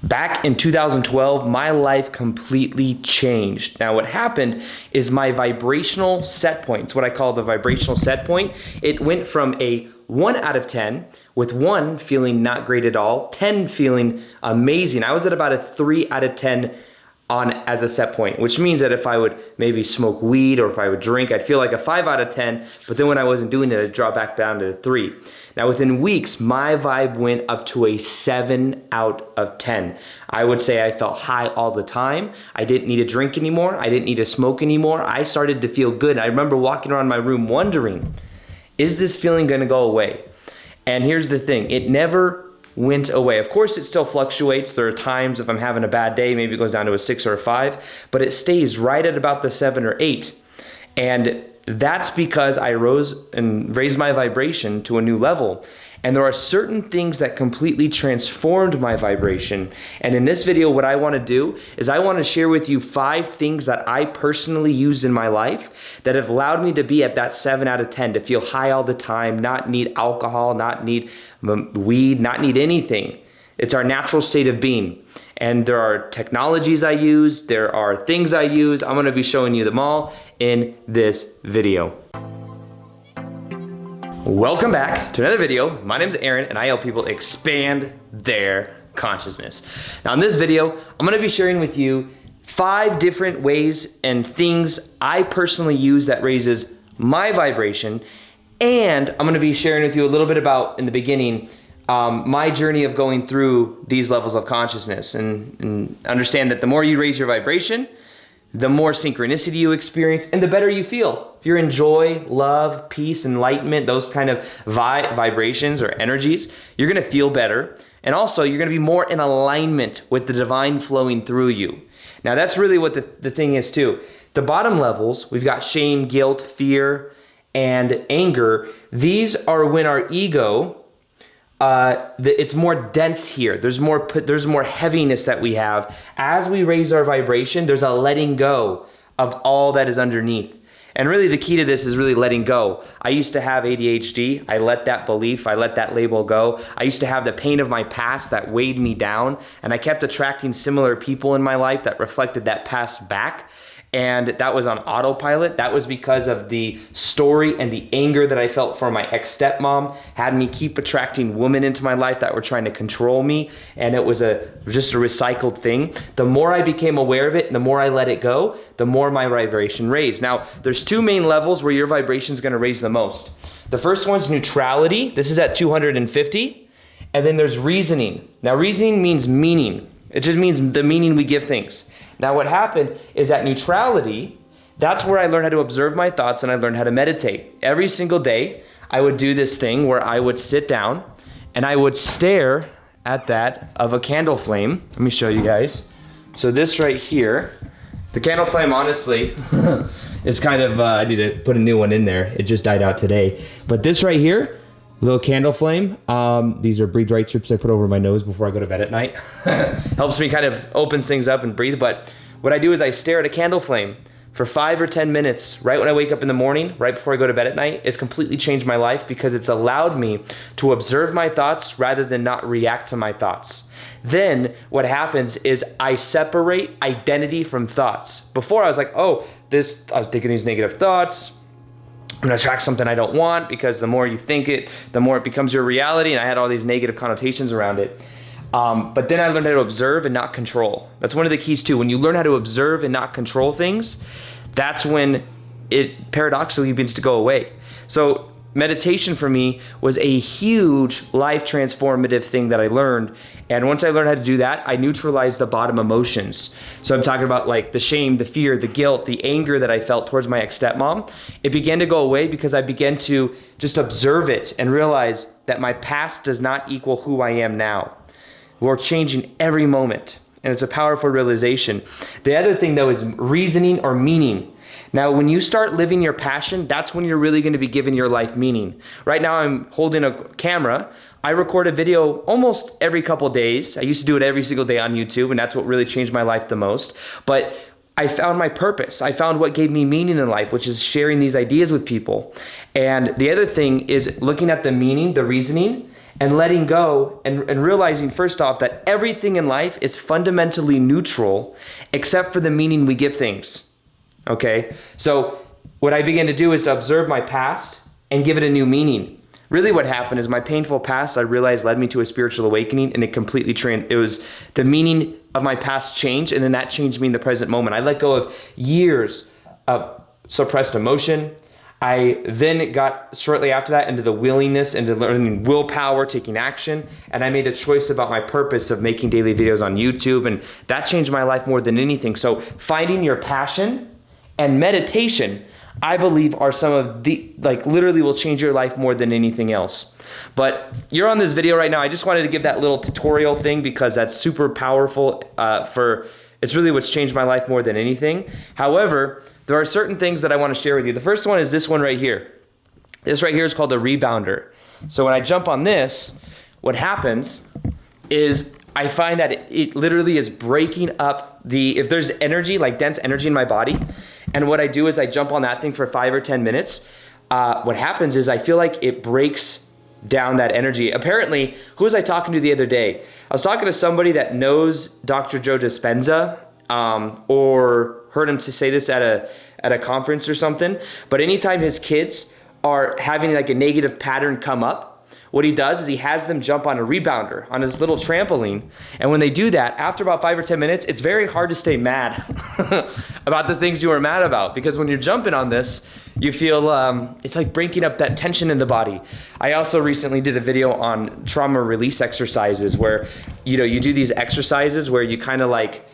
Back in 2012, my life completely changed. Now, what happened is my vibrational set point, it's what I call the vibrational set point. It went from a 1 out of 10, with 1 feeling not great at all, 10 feeling amazing. I was at about a 3 out of 10 as a set point, which means that if I would maybe smoke weed or if I would drink, I'd feel like a 5 out of 10, but then when I wasn't doing it, I'd drop back down to a 3. Now within weeks, my vibe went up to a 7 out of 10. I would say I felt high all the time. I didn't need to drink anymore. I didn't need to smoke anymore. I started to feel good. I remember walking around my room wondering, is this feeling gonna go away? And here's the thing, it never went away. Of course, it still fluctuates. There are times if I'm having a bad day, maybe it goes down to a 6 or a 5, but it stays right at about the 7 or 8. And that's because I rose and raised my vibration to a new level. And there are certain things that completely transformed my vibration. And in this video, what I want to do is I want to share with you 5 things that I personally use in my life that have allowed me to be at that 7 out of 10, to feel high all the time, not need alcohol, not need weed, not need anything. It's our natural state of being. And there are technologies I use, there are things I use. I'm going to be showing you them all in this video. Welcome back to another video. My name is Aaron and I help people expand their consciousness. Now in this video, I'm going to be sharing with you 5 different ways and things I personally use that raises my vibration. And I'm going to be sharing with you a little bit about, in the beginning, my journey of going through these levels of consciousness, and understand that the more you raise your vibration, the more synchronicity you experience and the better you feel. If you're in joy, love, peace, enlightenment, those kind of vibrations or energies, you're gonna feel better. And also you're gonna be more in alignment with the divine flowing through you. Now that's really what the thing is too. The bottom levels, we've got shame, guilt, fear, and anger. These are when our ego, it's more dense here. There's more heaviness that we have. As we raise our vibration, there's a letting go of all that is underneath. And really the key to this is really letting go. I used to have ADHD. I let that belief, I let that label go. I used to have the pain of my past that weighed me down, and I kept attracting similar people in my life that reflected that past back. And that was on autopilot. That was because of the story and the anger that I felt for my ex-stepmom had me keep attracting women into my life that were trying to control me. And it was just a recycled thing. The more I became aware of it and the more I let it go, the more my vibration raised. Now, there's 2 main levels where your vibration is going to raise the most. The first one's neutrality. This is at 250. And then there's reasoning. Now, reasoning means meaning. It just means the meaning we give things. Now what happened is at neutrality, that's where I learned how to observe my thoughts and I learned how to meditate. Every single day, I would do this thing where I would sit down and I would stare at that of a candle flame. Let me show you guys. So this right here, the candle flame, honestly, is kind of, I need to put a new one in there. It just died out today. But this right here, little candle flame. These are breathe right strips I put over my nose before I go to bed at night. Helps me kind of opens things up and breathe. But what I do is I stare at a candle flame for 5 or 10 minutes right when I wake up in the morning, right before I go to bed at night. It's completely changed my life because it's allowed me to observe my thoughts rather than not react to my thoughts. Then what happens is I separate identity from thoughts. Before I was like, oh, I was thinking these negative thoughts. I'm gonna attract something I don't want, because the more you think it, the more it becomes your reality. And I had all these negative connotations around it. But then I learned how to observe and not control. That's one of the keys too. When you learn how to observe and not control things, that's when it paradoxically begins to go away. So meditation for me was a huge life transformative thing that I learned. And once I learned how to do that, I neutralized the bottom emotions. So I'm talking about like the shame, the fear, the guilt, the anger that I felt towards my ex-stepmom. It began to go away because I began to just observe it and realize that my past does not equal who I am now. We're changing every moment. And it's a powerful realization. The other thing though is reasoning or meaning. Now, when you start living your passion, that's when you're really going to be giving your life meaning. Right now, I'm holding a camera. I record a video almost every couple days. I used to do it every single day on YouTube, and that's what really changed my life the most. But I found my purpose. I found what gave me meaning in life, which is sharing these ideas with people. And the other thing is looking at the meaning, the reasoning, and letting go and realizing first off that everything in life is fundamentally neutral except for the meaning we give things. Okay? So what I began to do is to observe my past and give it a new meaning. Really what happened is my painful past, I realized, led me to a spiritual awakening, and it completely it was the meaning of my past changed, and then that changed me in the present moment. I let go of years of suppressed emotion. I then got, shortly after that, into the willingness, into learning willpower, taking action, and I made a choice about my purpose of making daily videos on YouTube, and that changed my life more than anything. So finding your passion and meditation, I believe, are some of the, like, literally will change your life more than anything else. But you're on this video right now. I just wanted to give that little tutorial thing because that's super powerful it's really what's changed my life more than anything. However, there are certain things that I want to share with you. The first one is this one right here. This right here is called the Rebounder. So when I jump on this, what happens is I find that it literally is breaking up if there's energy, like dense energy in my body, and what I do is I jump on that thing for 5 or 10 minutes. What happens is I feel like it breaks down that energy. Apparently, who was I talking to the other day? I was talking to somebody that knows Dr. Joe Dispenza, or heard him to say this at a conference or something. But anytime his kids are having like a negative pattern come up, what he does is he has them jump on a rebounder, on his little trampoline. And when they do that, after about 5 or 10 minutes, it's very hard to stay mad about the things you are mad about. Because when you're jumping on this, you feel, it's like breaking up that tension in the body. I also recently did a video on trauma release exercises where, you do these exercises where you kind of like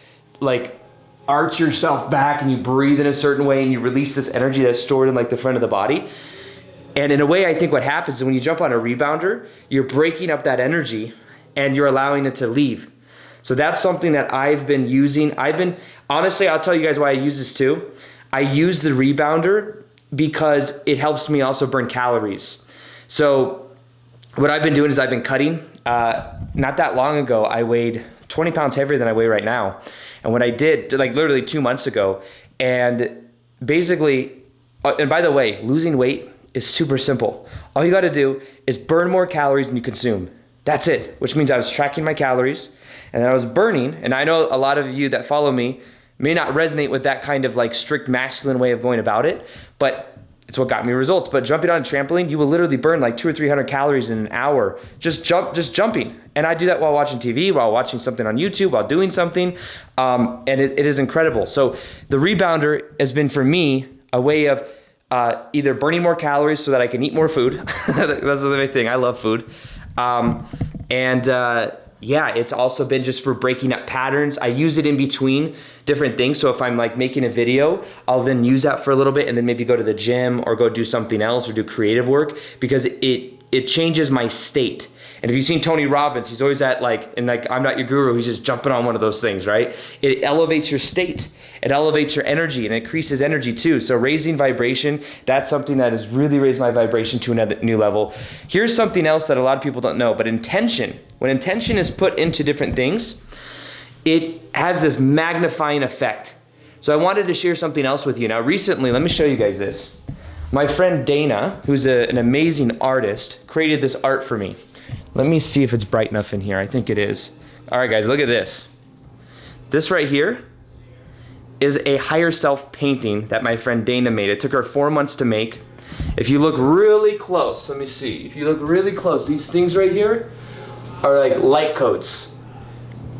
arch yourself back and you breathe in a certain way and you release this energy that's stored in like the front of the body. And in a way, I think what happens is when you jump on a rebounder, you're breaking up that energy and you're allowing it to leave. So that's something that I've been using. Honestly, I'll tell you guys why I use this too. I use the rebounder because it helps me also burn calories. So what I've been doing is I've been cutting. Not that long ago, I weighed 20 pounds heavier than I weigh right now. And what I did, like literally 2 months ago, and basically, and by the way, losing weight is super simple. All you gotta do is burn more calories than you consume. That's it, which means I was tracking my calories and I was burning, and I know a lot of you that follow me may not resonate with that kind of like strict masculine way of going about it, but it's what got me results. But jumping on a trampoline, you will literally burn like 200 or 300 calories in an hour, just jumping. And I do that while watching TV, while watching something on YouTube, while doing something, and it is incredible. So the Rebounder has been for me a way of either burning more calories so that I can eat more food. That's the big thing. I love food. Yeah, it's also been just for breaking up patterns. I use it in between different things. So if I'm like making a video, I'll then use that for a little bit and then maybe go to the gym or go do something else or do creative work, because it changes my state. And if you've seen Tony Robbins, he's always at I'm not your guru, he's just jumping on one of those things, right? It elevates your state, it elevates your energy, and it increases energy too. So raising vibration, that's something that has really raised my vibration to another new level. Here's something else that a lot of people don't know, but intention. When intention is put into different things, it has this magnifying effect. So I wanted to share something else with you. Now recently, let me show you guys this. My friend Dana, who's an amazing artist, created this art for me. Let me see if it's bright enough in here. I think it is. All right, guys, look at this. This right here is a higher self painting that my friend Dana made. It took her 4 months to make. If you look really close, let me see. If you look really close, these things right here are like light codes.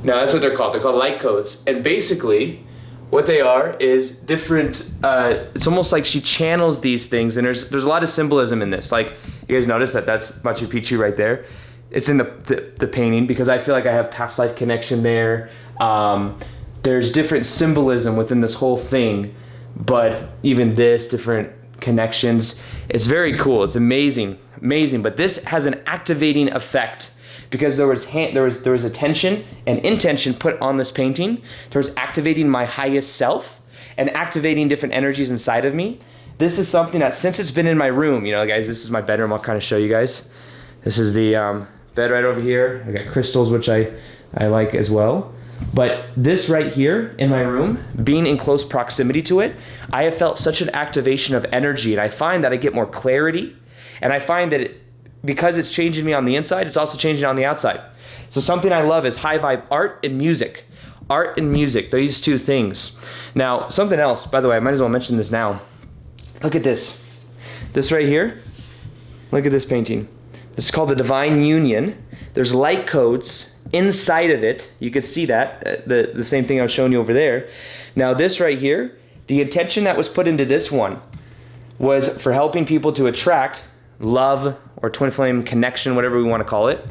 Now, that's what they're called. They're called light codes. And basically, what they are is different, it's almost like she channels these things, and there's a lot of symbolism in this. Like, you guys notice that's Machu Picchu right there. It's in the painting because I feel like I have past life connection there. There's different symbolism within this whole thing, but even this, different connections. It's very cool. It's amazing, but this has an activating effect because there was attention and intention put on this painting towards activating my highest self and activating different energies inside of me. This is something that, since it's been in my room, guys, this is my bedroom. I'll kind of show you guys. This is the bed right over here. I got crystals, which I like as well. But this right here in my room, being in close proximity to it, I have felt such an activation of energy, and I find that I get more clarity, and I find that because it's changing me on the inside, it's also changing on the outside. So something I love is high vibe art and music. Art and music, these two things. Now, something else, by the way, I might as well mention this now. Look at this. This right here. Look at this painting. This is called the Divine Union. There's light codes inside of it. You could see that, the same thing I was showing you over there. Now this right here, the intention that was put into this one was for helping people to attract love or twin flame connection, whatever we want to call it.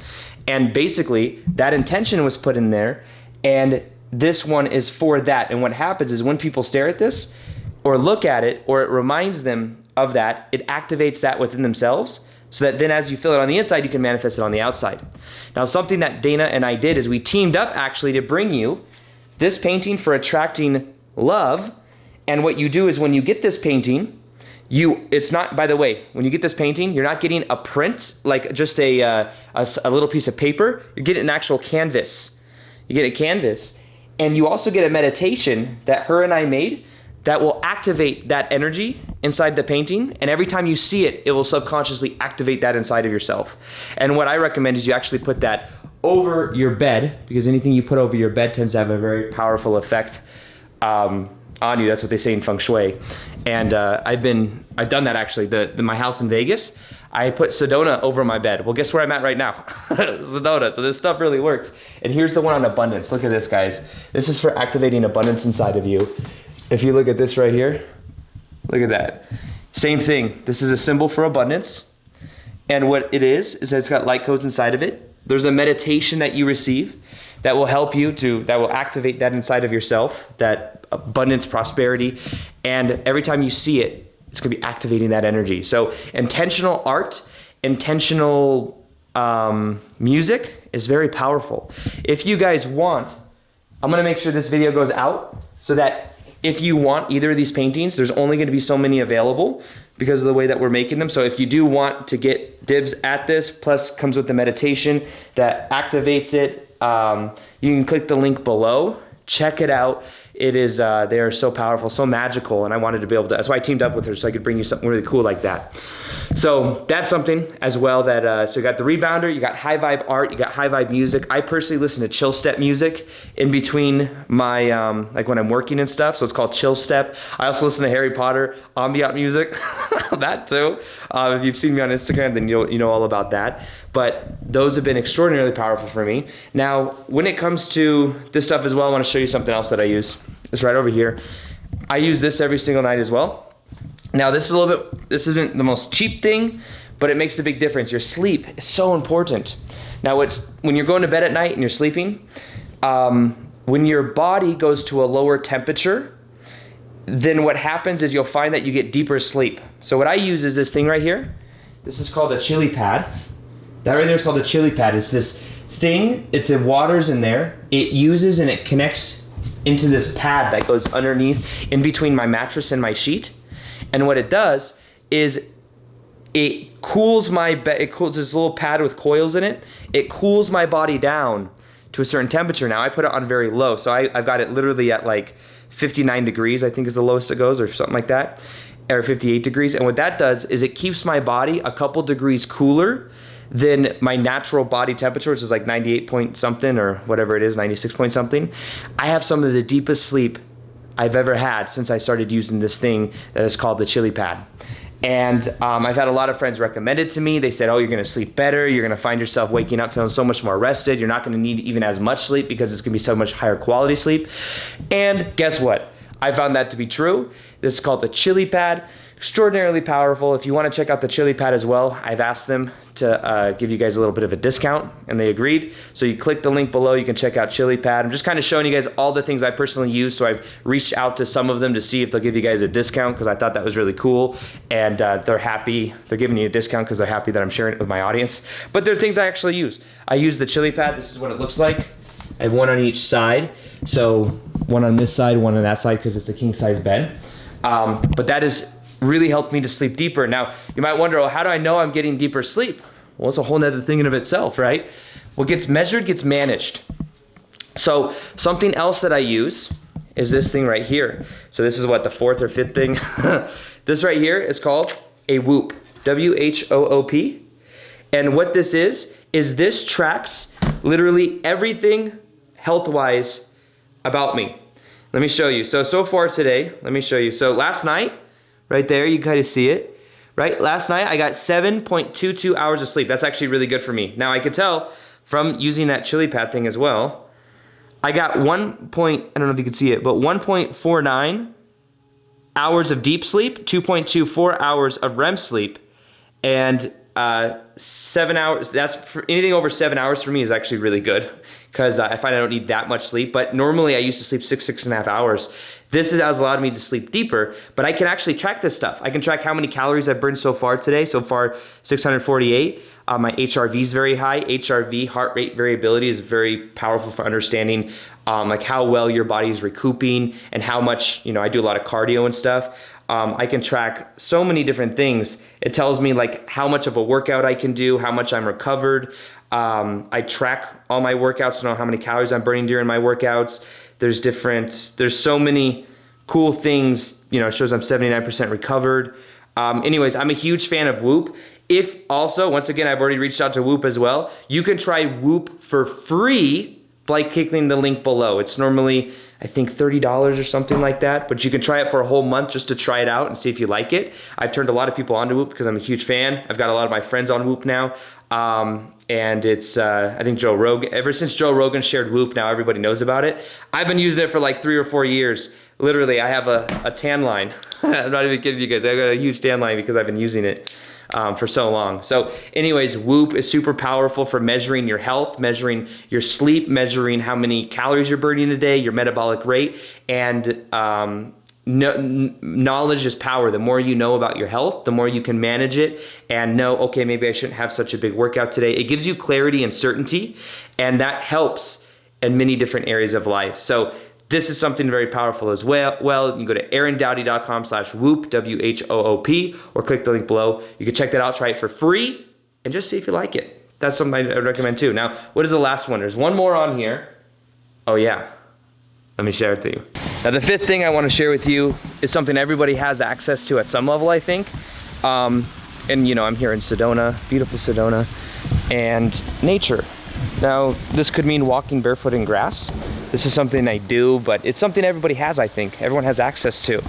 And basically, that intention was put in there, and this one is for that. And what happens is when people stare at this or look at it, or it reminds them of that, it activates that within themselves, so that then as you feel it on the inside, you can manifest it on the outside. Now, something that Dana and I did is we teamed up actually to bring you this painting for attracting love. And what you do is when you get this painting, it's not, by the way, when you get this painting, you're not getting a print, like just a little piece of paper. You're getting an actual canvas. You get a canvas, and you also get a meditation that her and I made that will activate that energy inside the painting. And every time you see it, it will subconsciously activate that inside of yourself. And what I recommend is you actually put that over your bed, because anything you put over your bed tends to have a very powerful effect on you. That's what they say in feng shui. And I've done that actually. My house in Vegas, I put Sedona over my bed. Well, guess where I'm at right now? Sedona. So this stuff really works. And here's the one on abundance. Look at this, guys. This is for activating abundance inside of you. If you look at this right here, look at that. Same thing. This is a symbol for abundance. And what it is that it's got light codes inside of it. There's a meditation that you receive that will help you that will activate that inside of yourself, that abundance, prosperity. And every time you see it, it's going to be activating that energy. So intentional art, intentional music is very powerful. If you guys want, I'm going to make sure this video goes out so that if you want either of these paintings, there's only going to be so many available because of the way that we're making them. So if you do want to get dibs at this, plus comes with the meditation that activates it, you can click the link below. Check it out. It is, they are so powerful, so magical, and I wanted to be able to, that's why I teamed up with her, so I could bring you something really cool like that. So that's something as well that, so you got the Rebounder, you got high vibe art, you got high vibe music. I personally listen to chill step music in between my, like when I'm working and stuff, so it's called chill step. I also listen to Harry Potter ambient music, that too. If you've seen me on Instagram, then you know all about that. But those have been extraordinarily powerful for me. Now, when it comes to this stuff as well, I want to show you something else that I use. It's right over here. I use this every single night as well. Now, this isn't the most cheap thing, but it makes a big difference. Your sleep is so important. Now, when you're going to bed at night and you're sleeping, when your body goes to a lower temperature, then what happens is you'll find that you get deeper sleep. So what I use is this thing right here. This is called a chili pad. That right there is called a chili pad. It's this thing, water's in there. It uses and it connects into this pad that goes underneath in between my mattress and my sheet. And what it does is it cools my bed. It cools this little pad with coils in it. It cools my body down to a certain temperature. Now I put it on very low. So I've got it literally at like 59 degrees, I think is the lowest it goes, or something like that, or 58 degrees. And what that does is it keeps my body a couple degrees cooler than my natural body temperature, which is like 98 point something or whatever it is, 96 point something. I have some of the deepest sleep I've ever had since I started using this thing that is called the chili pad. And I've had a lot of friends recommend it to me. They said, oh, you're gonna sleep better. You're gonna find yourself waking up feeling so much more rested. You're not gonna need even as much sleep because it's gonna be so much higher quality sleep. And guess what? I found that to be true. This is called the chili pad. Extraordinarily powerful. If you want to check out the chili pad as well, I've asked them to give you guys a little bit of a discount, and they agreed. So you click the link below, you can check out chili pad. I'm just kind of showing you guys all the things I personally use. So I've reached out to some of them to see if they'll give you guys a discount, because I thought that was really cool. And they're happy. They're giving you a discount because they're happy that I'm sharing it with my audience. But they're things I actually use. I use the chili pad. This is what it looks like. I have one on each side. So one on this side, one on that side, because it's a king size bed. But that is really helped me to sleep deeper. Now, you might wonder, oh, how do I know I'm getting deeper sleep? Well, it's a whole nother thing in of itself, right? What gets measured gets managed. So something else that I use is this thing right here. So this is what, the fourth or fifth thing? This right here is called a Whoop, W-H-O-O-P. And what this is this tracks literally everything health-wise about me. Let me show you. So far today, let me show you. So last night, right there, you kind of see it, right? Last night, I got 7.22 hours of sleep. That's actually really good for me. Now, I could tell from using that chili pad thing as well, I got I don't know if you can see it, but 1.49 hours of deep sleep, 2.24 hours of REM sleep, and 7 hours. That's for anything over 7 hours for me is actually really good because I find I don't need that much sleep. But normally I used to sleep 6.5 hours. This has allowed me to sleep deeper, but I can actually track this stuff. I can track how many calories I've burned so far today. So far, 648. My HRV is very high. HRV, heart rate variability, is very powerful for understanding like how well your body is recouping and how much, I do a lot of cardio and stuff. I can track so many different things. It tells me like how much of a workout I can do, how much I'm recovered. I track all my workouts to know how many calories I'm burning during my workouts. There's so many cool things, it shows I'm 79% recovered. Anyways, I'm a huge fan of Whoop. If also, once again, I've already reached out to Whoop as well. You can try Whoop for free by clicking the link below. It's normally, I think, $30 or something like that, but you can try it for a whole month just to try it out and see if you like it. I've turned a lot of people onto Whoop because I'm a huge fan. I've got a lot of my friends on Whoop now. And it's, I think Joe Rogan, ever since Joe Rogan shared Whoop, now everybody knows about it. I've been using it for like 3 or 4 years. Literally, I have a tan line. I'm not even kidding you guys. I got a huge tan line because I've been using it for so long. So anyways, Whoop is super powerful for measuring your health, measuring your sleep, measuring how many calories you're burning a day, your metabolic rate, and knowledge is power. The more you know about your health, the more you can manage it and know, okay, maybe I shouldn't have such a big workout today. It gives you clarity and certainty, and that helps in many different areas of life. So this is something very powerful as well. You can go to aarondoughty.com/whoop, WHOOP, or click the link below. You can check that out, try it for free, and just see if you like it. That's something I would recommend too. Now, what is the last one? There's one more on here. Oh yeah, let me share it with you. Now, the fifth thing I want to share with you is something everybody has access to at some level, I think. And I'm here in Sedona, beautiful Sedona, and nature. Now, this could mean walking barefoot in grass. This is something I do, but it's something everybody has, I think. Everyone has access to.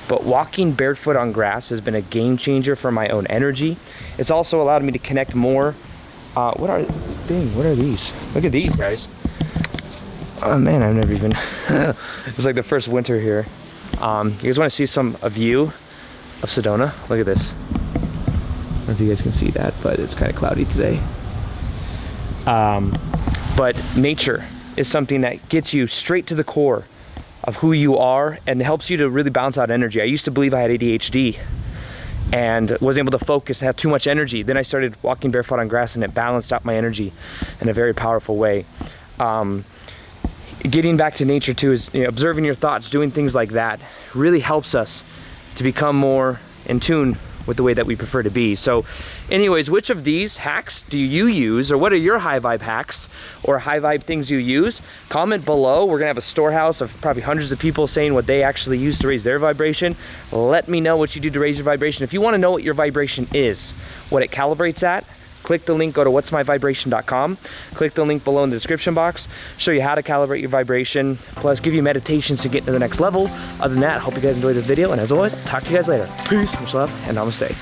But walking barefoot on grass has been a game changer for my own energy. It's also allowed me to connect more. What are these? Look at these, guys. Oh man, I've never even, it's like the first winter here. You guys want to see a view of Sedona? Look at this. I don't know if you guys can see that, but it's kind of cloudy today. But nature is something that gets you straight to the core of who you are and helps you to really balance out energy. I used to believe I had ADHD and was able to focus and have too much energy. Then I started walking barefoot on grass and it balanced out my energy in a very powerful way. Getting back to nature too is observing your thoughts, doing things like that really helps us to become more in tune with the way that we prefer to be. So anyways, which of these hacks do you use, or what are your high vibe hacks or high vibe things you use? Comment below. We're gonna have a storehouse of probably hundreds of people saying what they actually use to raise their vibration. Let me know what you do to raise your vibration. If you wanna know what your vibration is, what it calibrates at, click the link, go to whatsmyvibration.com, click the link below in the description box, show you how to calibrate your vibration, plus give you meditations to get to the next level. Other than that, I hope you guys enjoyed this video, and as always, I'll talk to you guys later. Peace, much love, and namaste.